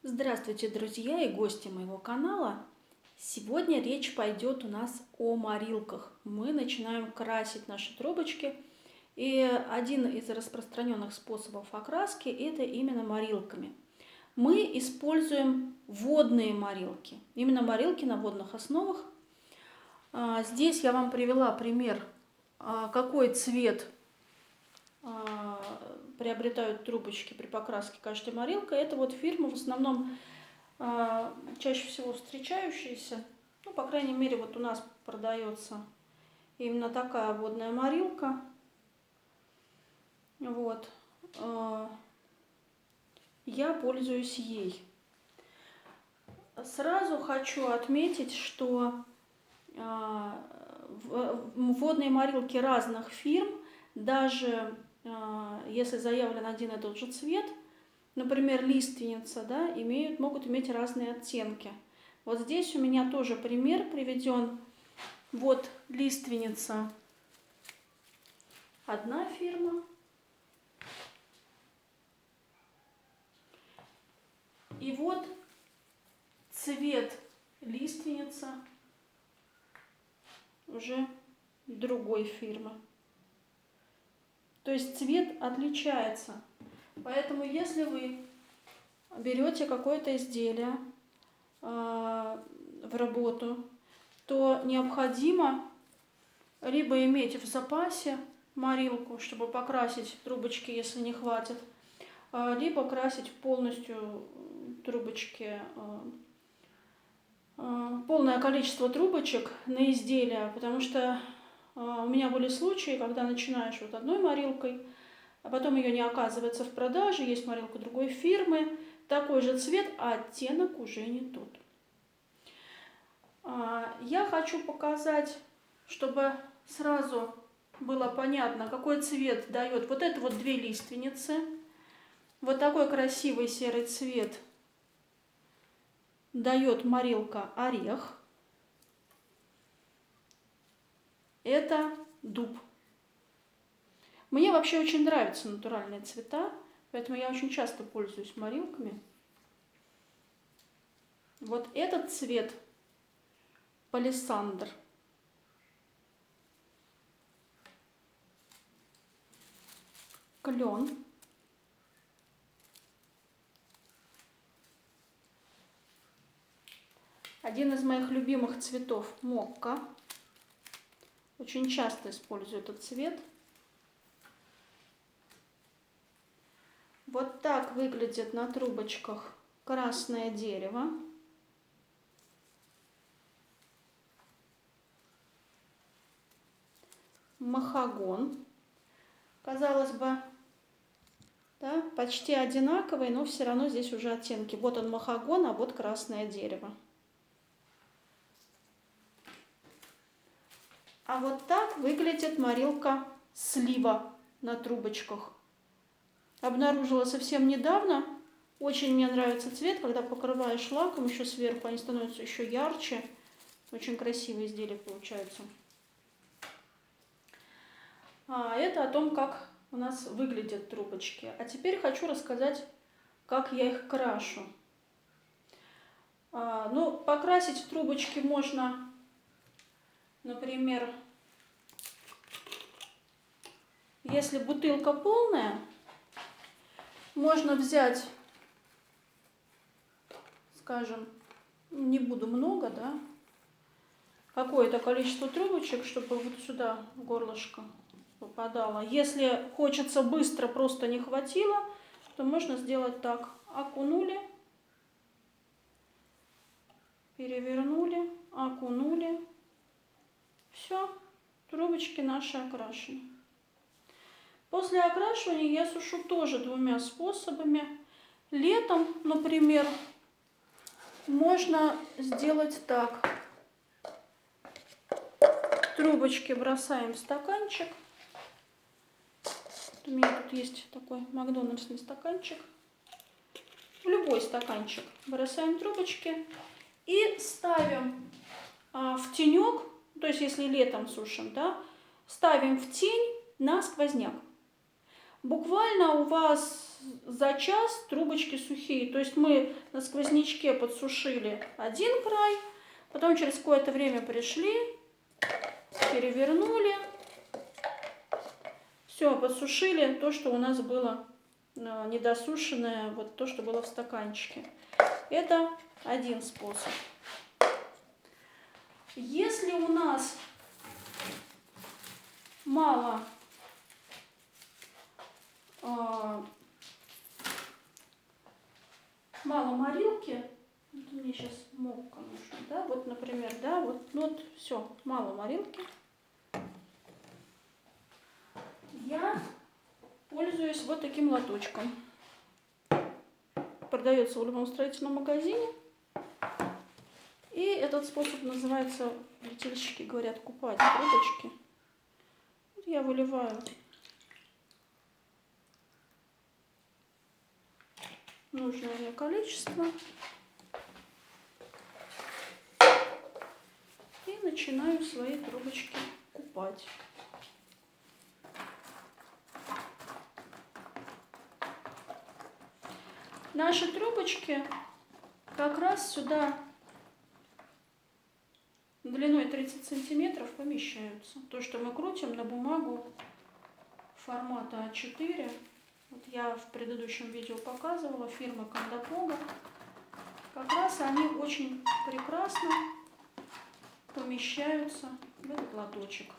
Здравствуйте, друзья и гости моего канала! Сегодня речь пойдет у нас о морилках. Мы начинаем красить наши трубочки. И один из распространенных способов окраски – это именно морилками. Мы используем водные морилки, именно морилки на водных основах. Здесь я вам привела пример, какой цвет приобретают трубочки при покраске каждой морилкой. Это вот фирма в основном чаще всего встречающаяся. Ну, по крайней мере, вот у нас продается именно такая водная морилка. Вот. Я пользуюсь ей. Сразу хочу отметить, что водные морилки разных фирм, даже если заявлен один и тот же цвет, например, лиственница, да, могут иметь разные оттенки. Вот здесь у меня тоже пример приведен. Вот лиственница, одна фирма. И вот цвет лиственница уже другой фирмы. То есть цвет отличается. Поэтому если вы берете какое-то изделие в работу, то необходимо либо иметь в запасе морилку, чтобы покрасить трубочки, если не хватит, либо красить полностью трубочки, полное количество трубочек на изделие, потому что у меня были случаи, когда начинаешь вот одной морилкой, а потом ее не оказывается в продаже, есть морилка другой фирмы, такой же цвет, а оттенок уже не тот. Я хочу показать, чтобы сразу было понятно, какой цвет дает вот это вот две лиственницы. Вот такой красивый серый цвет дает морилка орех. Это дуб. Мне вообще очень нравятся натуральные цвета, поэтому я очень часто пользуюсь морилками. Вот этот цвет палисандр. Клен. Один из моих любимых цветов мокка. Очень часто использую этот цвет. Вот так выглядит на трубочках красное дерево. Махагон. Казалось бы, да, почти одинаковые, но все равно здесь уже оттенки. Вот он махагон, а вот красное дерево. А вот так выглядит морилка слива на трубочках. Обнаружила совсем недавно. Очень мне нравится цвет, когда покрываешь лаком еще сверху, они становятся еще ярче. Очень красивые изделия получаются. Это о том, как у нас выглядят трубочки. А теперь хочу рассказать, как я их крашу. Ну, покрасить трубочки можно, например, если бутылка полная, можно взять, скажем, не буду много, да, какое-то количество трубочек, чтобы вот сюда в горлышко попадало. Если хочется быстро, просто не хватило, то можно сделать так. Окунули, перевернули, окунули. Все, трубочки наши окрашены. После окрашивания я сушу тоже двумя способами. Летом, например, можно сделать так. Трубочки бросаем в стаканчик. У меня тут есть такой макдональдсный стаканчик. В любой стаканчик бросаем трубочки и ставим в тенек, то есть если летом сушим, да, ставим в тень на сквозняк. Буквально у вас за час трубочки сухие. То есть мы на сквознячке подсушили один край, потом через какое-то время пришли, перевернули, все, подсушили то, что у нас было недосушенное, вот то, что было в стаканчике. Это один способ. Если у нас мало морилки, вот мне сейчас мокко нужно, да, вот, например, да, вот, ну, вот все, мало морилки, я пользуюсь вот таким лоточком. Продается в любом строительном магазине. И этот способ называется, летельщики говорят, купать трубочки. Вот я выливаю нужное мне количество и начинаю свои трубочки купать. Наши трубочки как раз сюда длиной 30 сантиметров помещаются. То, что мы крутим на бумагу формата А4. Вот я в предыдущем видео показывала, фирмы Кондопога. Как раз они очень прекрасно помещаются в этот лоточек.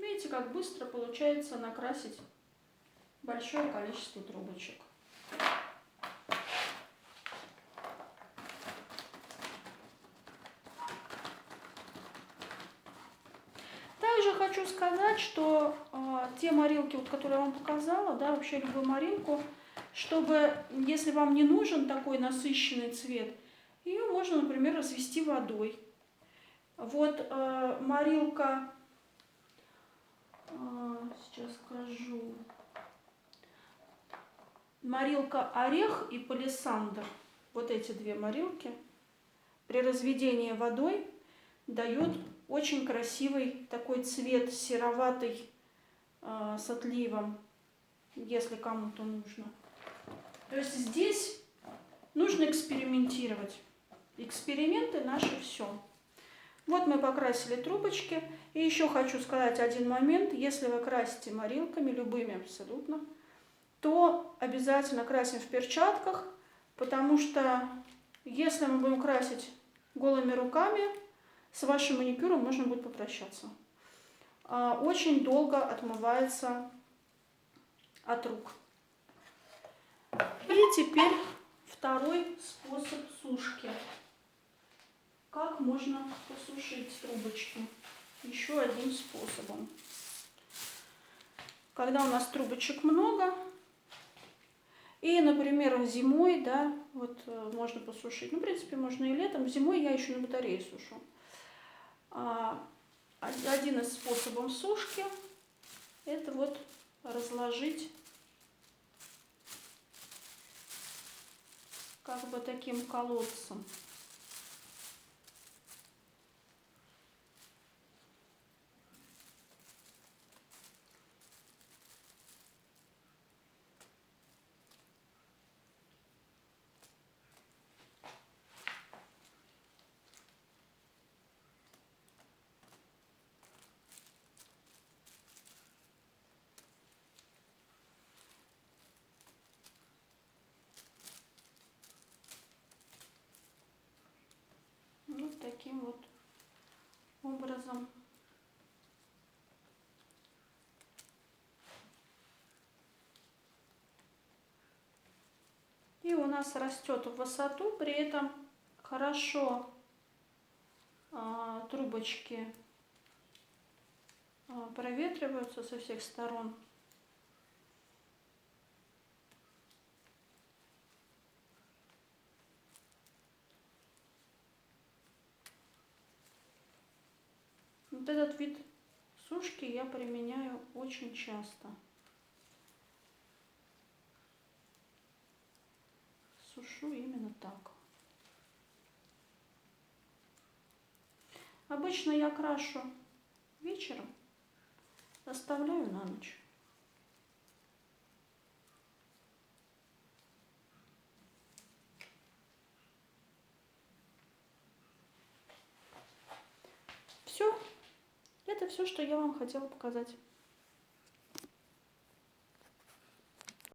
Видите, как быстро получается накрасить большое количество трубочек. Также хочу сказать, что те морилки, вот, которые я вам показала, да, вообще любую морилку, чтобы, если вам не нужен такой насыщенный цвет, ее можно, например, развести водой. Вот морилка, сейчас скажу, морилка Орех и Палисандр, вот эти две морилки, при разведении водой дают очень красивый такой цвет, сероватый, с отливом, если кому-то нужно. То есть здесь нужно экспериментировать. Эксперименты наши все. Вот мы покрасили трубочки. И еще хочу сказать один момент. Если вы красите морилками, любыми абсолютно, то обязательно красим в перчатках, потому что если мы будем красить голыми руками, с вашим маникюром можно будет попрощаться. Очень долго отмывается от рук. И теперь второй способ сушки. Как можно посушить трубочки? Еще одним способом. Когда у нас трубочек много, и, например, зимой, да, вот можно посушить. Ну, в принципе, можно и летом. Зимой я еще на батарее сушу. Один из способов сушки – это вот разложить как бы таким колодцем. Вот таким вот образом. И у нас растет в высоту, при этом хорошо трубочки проветриваются со всех сторон. этот вид сушки я применяю очень часто. Сушу именно так. Обычно я крашу вечером, оставляю на ночь. Все, это все, что я вам хотела показать.